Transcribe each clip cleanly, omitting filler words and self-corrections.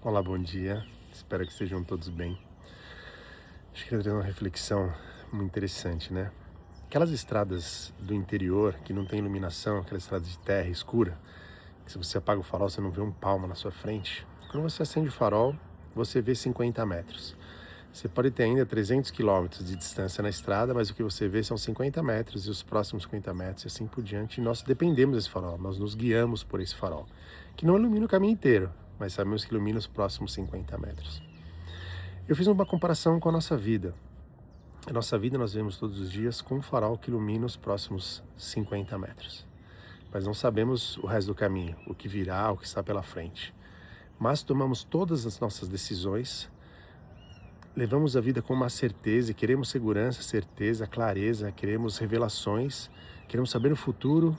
Olá, bom dia. Espero que estejam todos bem. Acho que eu tenho uma reflexão muito interessante, né? Aquelas estradas do interior que não tem iluminação, aquelas estradas de terra escura, que se você apaga o farol você não vê um palmo na sua frente. Quando você acende o farol, você vê 50 metros. Você pode ter ainda 300 quilômetros de distância na estrada, mas o que você vê são 50 metros e os próximos 50 metros e assim por diante. E nós dependemos desse farol, nós nos guiamos por esse farol, que não ilumina o caminho inteiro, mas sabemos que ilumina os próximos 50 metros. Eu fiz uma comparação com a nossa vida. A nossa vida nós vemos todos os dias com um farol que ilumina os próximos 50 metros. Mas não sabemos o resto do caminho, o que virá, o que está pela frente. Mas tomamos todas as nossas decisões, levamos a vida com uma certeza e queremos segurança, certeza, clareza, queremos revelações, queremos saber o futuro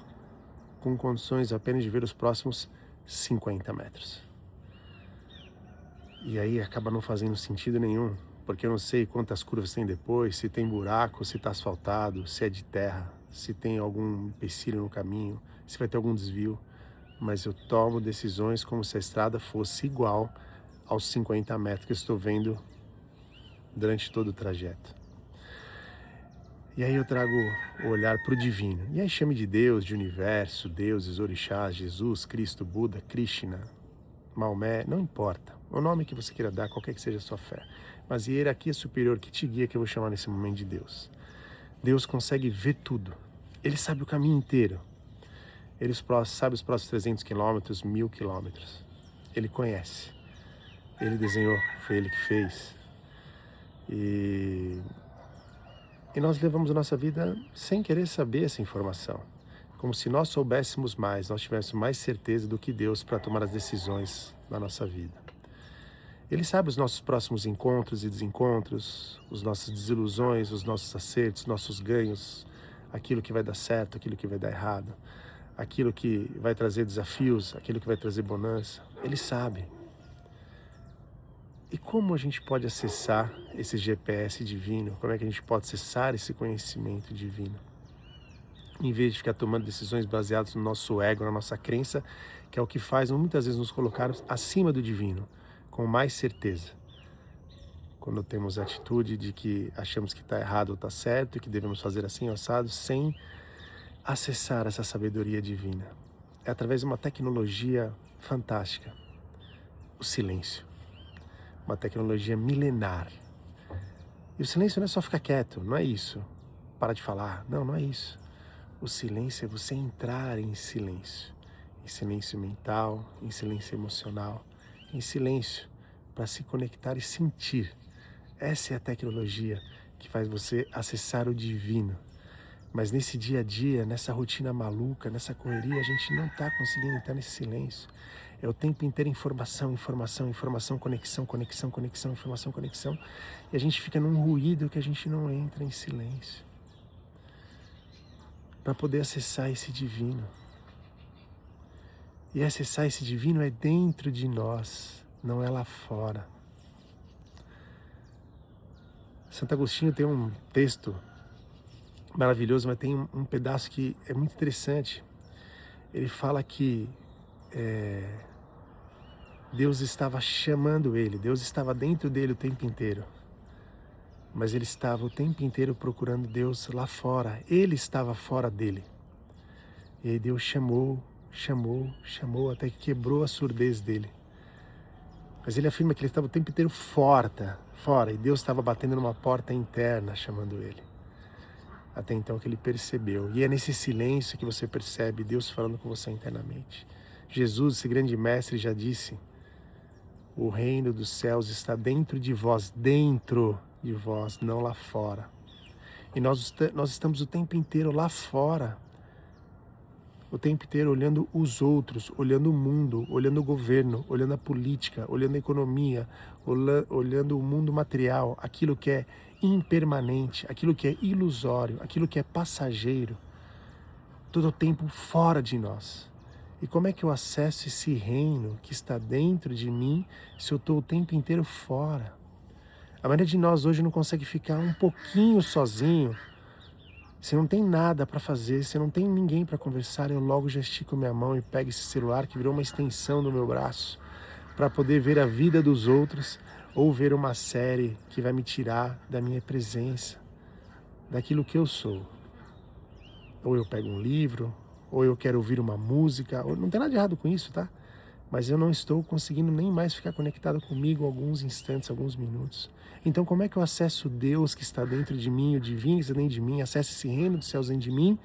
com condições apenas de ver os próximos 50 metros. E aí acaba não fazendo sentido nenhum, porque eu não sei quantas curvas tem depois, se tem buraco, se está asfaltado, se é de terra, se tem algum empecilho no caminho, se vai ter algum desvio. Mas eu tomo decisões como se a estrada fosse igual aos 50 metros que eu estou vendo durante todo o trajeto. E aí eu trago o olhar para o divino. E aí chame de Deus, de universo, deuses, orixás, Jesus, Cristo, Buda, Krishna, Maomé, não importa. O nome que você queira dar, qualquer que seja a sua fé. Mas a hierarquia superior que te guia, que eu vou chamar nesse momento de Deus. Deus consegue ver tudo. Ele sabe o caminho inteiro. Ele sabe os próximos 300 quilômetros, 1000 quilômetros. Ele conhece. Ele desenhou, foi ele que fez. E nós levamos a nossa vida sem querer saber essa informação. Como se nós soubéssemos mais, nós tivéssemos mais certeza do que Deus para tomar as decisões da nossa vida. Ele sabe os nossos próximos encontros e desencontros, as nossas desilusões, os nossos acertos, nossos ganhos, aquilo que vai dar certo, aquilo que vai dar errado, aquilo que vai trazer desafios, aquilo que vai trazer bonança. Ele sabe. E como a gente pode acessar esse GPS divino? Como é que a gente pode acessar esse conhecimento divino? Em vez de ficar tomando decisões baseadas no nosso ego, na nossa crença, que é o que faz muitas vezes nos colocarmos acima do divino, com mais certeza. Quando temos a atitude de que achamos que está errado ou está certo, e que devemos fazer assim, assado, sem acessar essa sabedoria divina. É através de uma tecnologia fantástica, o silêncio. Uma tecnologia milenar. E o silêncio não é só ficar quieto, não é isso. Para de falar, não é isso. O silêncio é você entrar em silêncio mental, em silêncio emocional, em silêncio para se conectar e sentir. Essa é a tecnologia que faz você acessar o divino. Mas nesse dia a dia, nessa rotina maluca, nessa correria, a gente não está conseguindo entrar nesse silêncio. É o tempo inteiro informação, informação, informação, conexão, conexão, conexão, informação, conexão. E a gente fica num ruído que a gente não entra em silêncio. Para poder acessar esse divino. E acessar esse divino é dentro de nós, não é lá fora. Santo Agostinho tem um texto maravilhoso, mas tem um pedaço que é muito interessante. Ele fala que Deus estava chamando ele, Deus estava dentro dele o tempo inteiro. Mas ele estava o tempo inteiro procurando Deus lá fora, ele estava fora dele. E aí Deus chamou, até que quebrou a surdez dele. Mas ele afirma que ele estava o tempo inteiro fora, e Deus estava batendo numa porta interna, chamando ele. Até então que ele percebeu. E é nesse silêncio que você percebe Deus falando com você internamente. Jesus, esse grande mestre, já disse: o reino dos céus está dentro de vós, não lá fora. E nós estamos o tempo inteiro lá fora. O tempo inteiro olhando os outros, olhando o mundo, olhando o governo, olhando a política, olhando a economia, olhando o mundo material, aquilo que é impermanente, aquilo que é ilusório, aquilo que é passageiro, todo o tempo fora de nós. E como é que eu acesso esse reino que está dentro de mim se eu estou o tempo inteiro fora? A maioria de nós hoje não consegue ficar um pouquinho sozinho. Se não tem nada para fazer, se não tem ninguém para conversar, eu logo já estico minha mão e pego esse celular que virou uma extensão do meu braço para poder ver a vida dos outros ou ver uma série que vai me tirar da minha presença, daquilo que eu sou. Ou eu pego um livro, ou eu quero ouvir uma música, ou não tem nada de errado com isso, tá? Mas eu não estou conseguindo nem mais ficar conectado comigo alguns instantes, alguns minutos. Então como é que eu acesso Deus que está dentro de mim, o divino que está dentro de mim, acesso esse reino dos céus dentro de mim,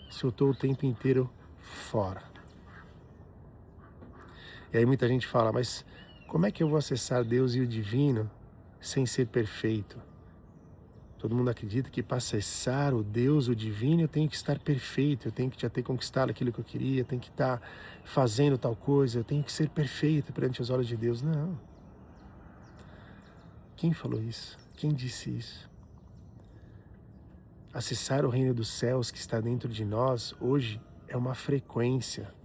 se eu estou o tempo inteiro fora? E aí muita gente fala, mas como é que eu vou acessar Deus e o divino sem ser perfeito? Todo mundo acredita que para acessar o Deus, o divino, eu tenho que estar perfeito, eu tenho que já ter conquistado aquilo que eu queria, eu tenho que estar fazendo tal coisa, eu tenho que ser perfeito perante os olhos de Deus. Não. Quem falou isso? Quem disse isso? Acessar o reino dos céus que está dentro de nós hoje é uma frequência.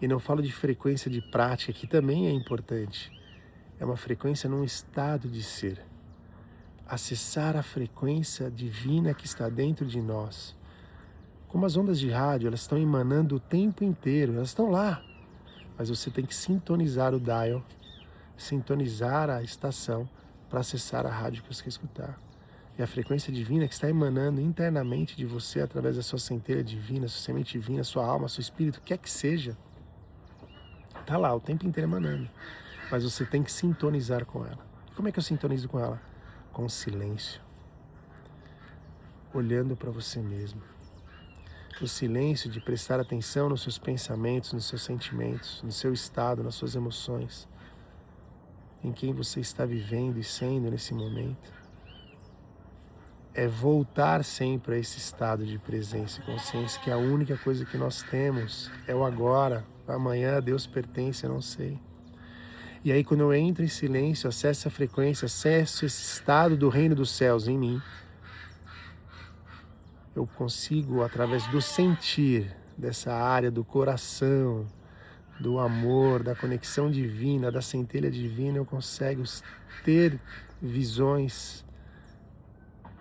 E não falo de frequência de prática, que também é importante. É uma frequência num estado de ser. Acessar a frequência divina que está dentro de nós. Como as ondas de rádio, elas estão emanando o tempo inteiro, elas estão lá. Mas você tem que sintonizar o dial, sintonizar a estação para acessar a rádio que você quer escutar. E a frequência divina que está emanando internamente de você através da sua centelha divina, sua semente divina, sua alma, seu espírito, quer que seja, está lá o tempo inteiro emanando. Mas você tem que sintonizar com ela. Como é que eu sintonizo com ela? Com silêncio. Olhando para você mesmo. O silêncio de prestar atenção nos seus pensamentos, nos seus sentimentos, no seu estado, nas suas emoções. Em quem você está vivendo e sendo nesse momento. É voltar sempre a esse estado de presença e consciência, que é a única coisa que nós temos. É o agora. Amanhã a Deus pertence, eu não sei. E aí quando eu entro em silêncio, acesso a frequência, acesso esse estado do reino dos céus em mim, eu consigo, através do sentir, dessa área do coração, do amor, da conexão divina, da centelha divina, eu consigo ter visões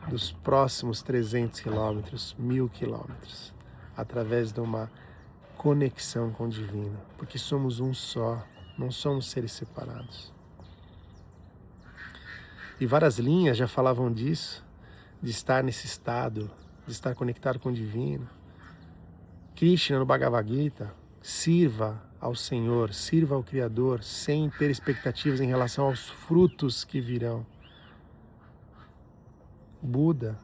dos próximos 300 quilômetros, 1000 quilômetros, através de uma conexão com o divino, porque somos um só, não somos seres separados. E várias linhas já falavam disso, de estar nesse estado, de estar conectado com o divino. Krishna no Bhagavad Gita, sirva ao Senhor, sirva ao Criador, sem ter expectativas em relação aos frutos que virão. Buda,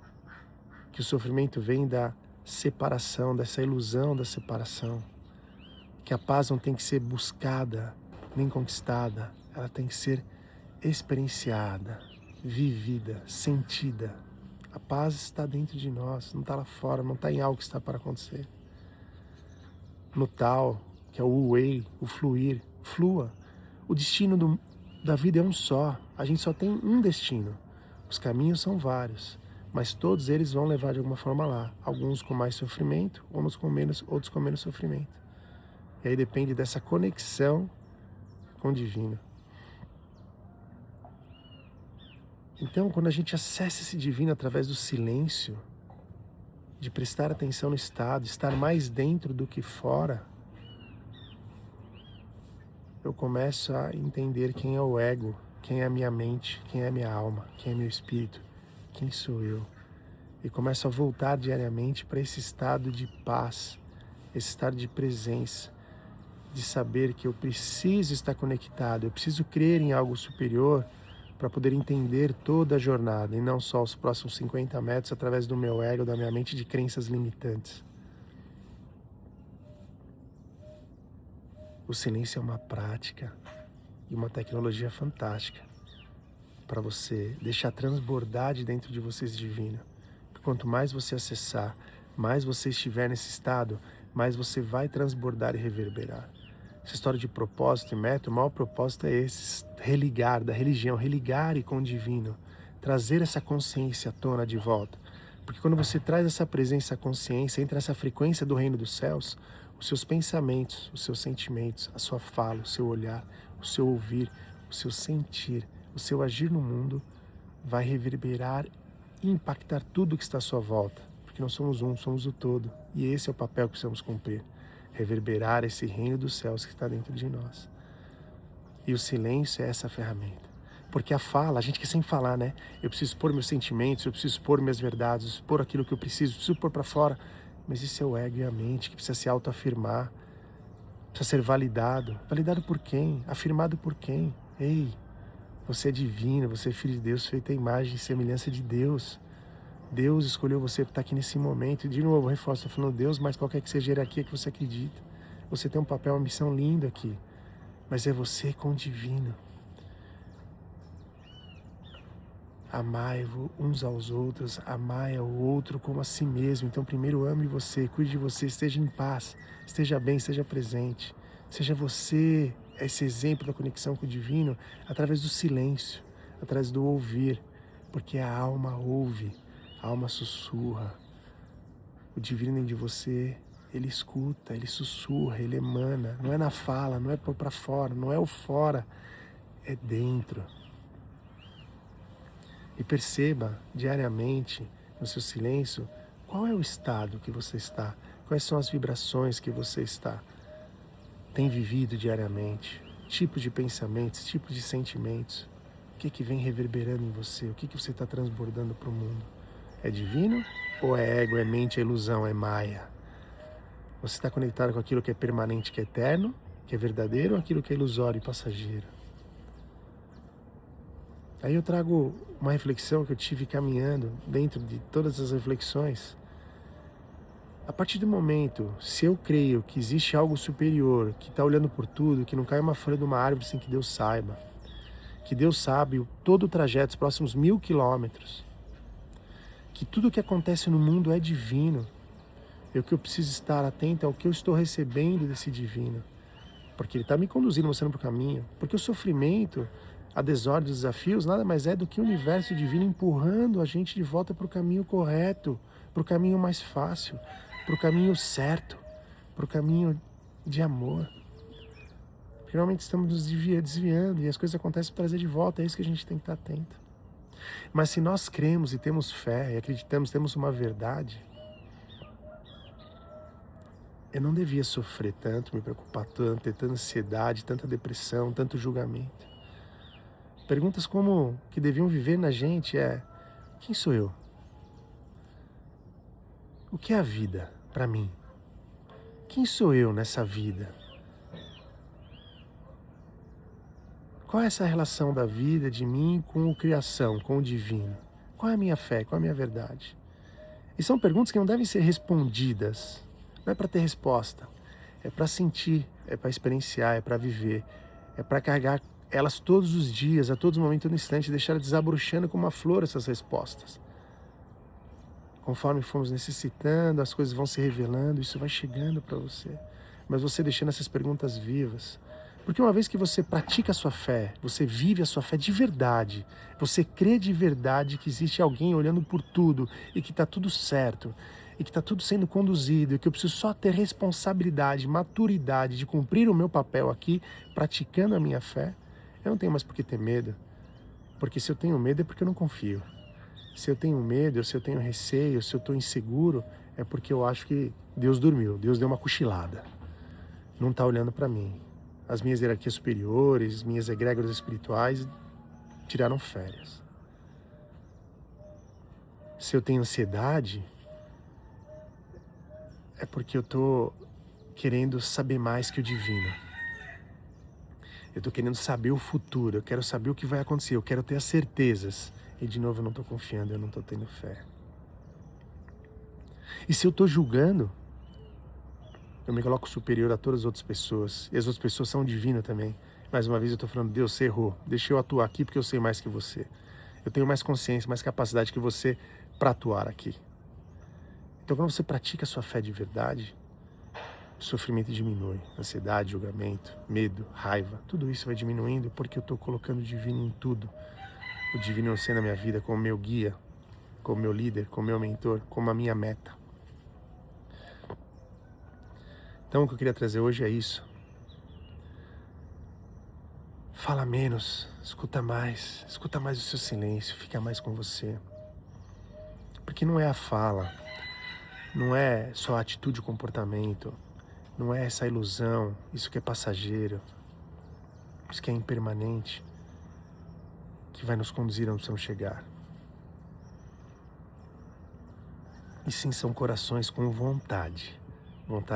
que o sofrimento vem da separação, dessa ilusão da separação, que a paz não tem que ser buscada, nem conquistada, ela tem que ser experienciada, vivida, sentida. A paz está dentro de nós, não está lá fora, não está em algo que está para acontecer. No tal, que é o wu-wei, o fluir, flua. O destino da vida é um só, a gente só tem um destino. Os caminhos são vários, mas todos eles vão levar de alguma forma lá. Alguns com mais sofrimento, outros com menos sofrimento. E aí depende dessa conexão com o divino. Então, quando a gente acessa esse divino através do silêncio, de prestar atenção no estado, estar mais dentro do que fora, eu começo a entender quem é o ego, quem é a minha mente, quem é a minha alma, quem é meu espírito, quem sou eu. E começo a voltar diariamente para esse estado de paz, esse estado de presença, de saber que eu preciso estar conectado, eu preciso crer em algo superior para poder entender toda a jornada e não só os próximos 50 metros através do meu ego, da minha mente de crenças limitantes. O silêncio é uma prática e uma tecnologia fantástica para você deixar transbordar de dentro de você esse divino. Quanto mais você acessar, mais você estiver nesse estado, mais você vai transbordar e reverberar. Essa história de propósito e meta, o maior propósito é esse, religar da religião, religar com o divino, trazer essa consciência à tona de volta. Porque quando você traz essa presença, a consciência, entra nessa frequência do reino dos céus, os seus pensamentos, os seus sentimentos, a sua fala, o seu olhar, o seu ouvir, o seu sentir, o seu agir no mundo vai reverberar e impactar tudo que está à sua volta. Porque nós somos um, somos o todo. E esse é o papel que precisamos cumprir. Reverberar esse reino dos céus que está dentro de nós. E o silêncio é essa ferramenta. Porque a fala, a gente quer sempre falar, né? Eu preciso expor meus sentimentos, eu preciso expor minhas verdades, eu preciso expor aquilo que eu preciso pôr para fora. Mas isso é o ego e a mente que precisa se autoafirmar, precisa ser validado. Validado por quem? Afirmado por quem? Ei, você é divino, você é filho de Deus, feito à imagem e semelhança de Deus. Deus escolheu você para estar aqui nesse momento. E de novo, reforço, estou falando Deus, mas qualquer que seja a hierarquia que você acredita. Você tem um papel, uma missão linda aqui. Mas é você com o divino. Amai-vos uns aos outros, amai ao outro como a si mesmo. Então primeiro ame você, cuide de você, esteja em paz, esteja bem, esteja presente. Seja você esse exemplo da conexão com o divino através do silêncio, através do ouvir, porque a alma ouve, a alma sussurra. O divino dentro de você, ele escuta, ele sussurra, ele emana. Não é na fala, não é pôr para fora, não é o fora, é dentro. E perceba diariamente no seu silêncio qual é o estado que você está, quais são as vibrações que você tem vivido diariamente, tipos de pensamentos, tipos de sentimentos, o que vem reverberando em você, o que você está transbordando para o mundo. É divino ou é ego, é mente, é ilusão, é maia? Você está conectado com aquilo que é permanente, que é eterno, que é verdadeiro, ou aquilo que é ilusório e passageiro? Aí eu trago uma reflexão que eu tive caminhando dentro de todas as reflexões. A partir do momento, se eu creio que existe algo superior, que está olhando por tudo, que não cai uma folha de uma árvore sem que Deus saiba, que Deus sabe todo o trajeto, os próximos 1000 quilômetros, que tudo o que acontece no mundo é divino, e o que eu preciso estar atento é o que eu estou recebendo desse divino, porque ele está me conduzindo, mostrando para o caminho, porque o sofrimento, a desordem, os desafios, nada mais é do que o universo divino empurrando a gente de volta para o caminho correto, para o caminho mais fácil, para o caminho certo, para o caminho de amor. Geralmente estamos nos desviando e as coisas acontecem para trazer de volta, é isso que a gente tem que estar atento. Mas se nós cremos e temos fé e acreditamos, temos uma verdade, eu não devia sofrer tanto, me preocupar tanto, ter tanta ansiedade, tanta depressão, tanto julgamento. Perguntas como que deviam viver na gente é: quem sou eu? O que é a vida para mim? Quem sou eu nessa vida? Qual é essa relação da vida, de mim, com o criação, com o divino? Qual é a minha fé? Qual é a minha verdade? E são perguntas que não devem ser respondidas. Não é para ter resposta. É para sentir, é para experienciar, é para viver. É para carregar elas todos os dias, a todos os momentos, todo instante, deixar elas desabrochando como uma flor essas respostas. Conforme formos necessitando, as coisas vão se revelando, isso vai chegando para você. Mas você deixando essas perguntas vivas. Porque uma vez que você pratica a sua fé, você vive a sua fé de verdade, você crê de verdade que existe alguém olhando por tudo e que está tudo certo, e que está tudo sendo conduzido, e que eu preciso só ter responsabilidade, maturidade de cumprir o meu papel aqui, praticando a minha fé, eu não tenho mais por que ter medo. Porque se eu tenho medo é porque eu não confio. Se eu tenho medo, se eu tenho receio, se eu estou inseguro, é porque eu acho que Deus dormiu, Deus deu uma cochilada. Não está olhando para mim. As minhas hierarquias superiores, minhas egrégoras espirituais tiraram férias. Se eu tenho ansiedade, é porque eu estou querendo saber mais que o divino. Eu estou querendo saber o futuro, eu quero saber o que vai acontecer, eu quero ter as certezas. E de novo eu não estou confiando, eu não estou tendo fé. E se eu estou julgando, eu me coloco superior a todas as outras pessoas. E as outras pessoas são divinas também. Mais uma vez eu estou falando: Deus, você errou. Deixa eu atuar aqui porque eu sei mais que você. Eu tenho mais consciência, mais capacidade que você para atuar aqui. Então quando você pratica a sua fé de verdade, o sofrimento diminui. Ansiedade, julgamento, medo, raiva. Tudo isso vai diminuindo porque eu estou colocando o divino em tudo. O divino sendo a minha vida como meu guia, como meu líder, como meu mentor, como a minha meta. Então o que eu queria trazer hoje é isso. Fala menos, escuta mais o seu silêncio, fica mais com você. Porque não é a fala, não é só a atitude e o comportamento, não é essa ilusão, isso que é passageiro. isso que é impermanente, que vai nos conduzir onde precisamos chegar. E sim, são corações com vontade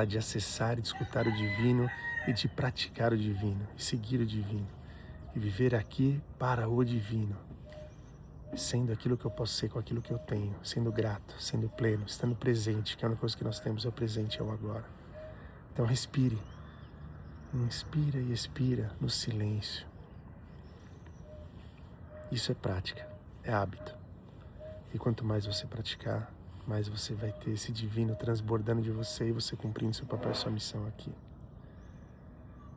de acessar e de escutar o divino e de praticar o divino, e seguir o divino, e viver aqui para o divino, sendo aquilo que eu posso ser com aquilo que eu tenho, sendo grato, sendo pleno, estando presente, que a única coisa que nós temos é o presente, é o agora. Então respire, inspira e expira no silêncio. Isso é prática, é hábito. E quanto mais você praticar, mais você vai ter esse divino transbordando de você e você cumprindo seu papel e sua missão aqui.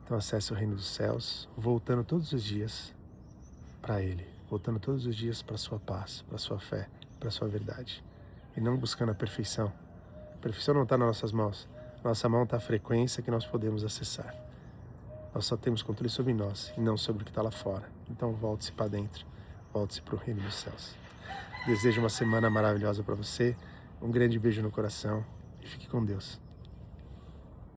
Então acesse o reino dos céus, voltando todos os dias para Ele, voltando todos os dias para a sua paz, para a sua fé, para a sua verdade. E não buscando a perfeição. A perfeição não está nas nossas mãos. Nossa mão está a frequência que nós podemos acessar. Nós só temos controle sobre nós e não sobre o que está lá fora. Então volte-se para dentro, volte-se para o reino dos céus. Desejo uma semana maravilhosa para você, um grande beijo no coração e fique com Deus.